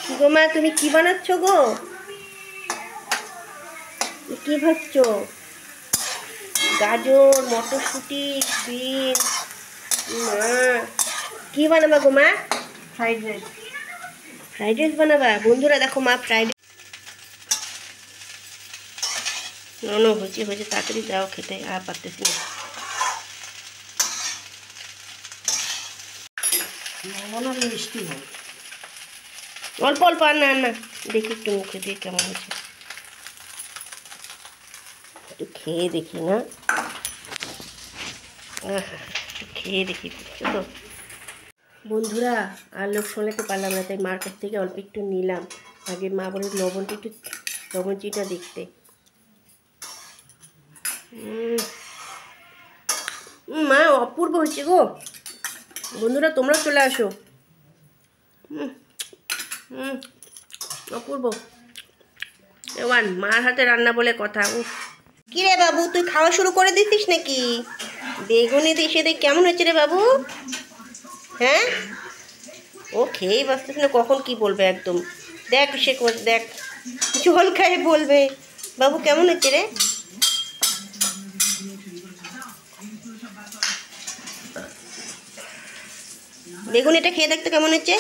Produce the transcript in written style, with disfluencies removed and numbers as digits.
কি গো মা, তুমি কি বানাচ্ছ গো? কি ভাবছো? গাজর, মটরশুঁটি, বিন। মা, কি বানাবা গো মা? Fried rice. ফ্রাইড রাইস বানাবা? বন্ধুরা দেখো মা ফ্রাইড নো হয়েছে হয়েছে, তাড়াতাড়ি দাও খেতে, আর পারতেছি না। লবণ আর মিষ্টি হয়। অল্প অল্প, আর না না, দেখি একটু মুখে দিয়ে কেমন হয়েছে, একটু খেয়ে দেখি না। একটু খেয়ে দেখি, বুঝছো তো বন্ধুরা। আর লোক শোনাতে পারলাম না, তাই মার কাছ থেকে অল্প একটু নিলাম। আগে মা বলে লবণটা একটু, লবণ চিটা দেখতে। মা অপূর্ব হচ্ছে গো। বন্ধুরা তোমরা চলে আসো। অপূর্ব। এবার মার হাতে রান্না বলে কথা। উফ, কি রে বাবু, তুই খাওয়া শুরু করে দিতিস নাকি? বেগুনি দিয়ে সে দেখ কেমন হচ্ছে রে বাবু? হ্যাঁ, ও খেয়েই বাঁচতেছে না, কখন কি বলবে একদম। দেখ সে দেখ, জল খায় বলবে। বাবু কেমন হচ্ছে রে? বেগুনিটা খেয়ে দেখতে কেমন হচ্ছে?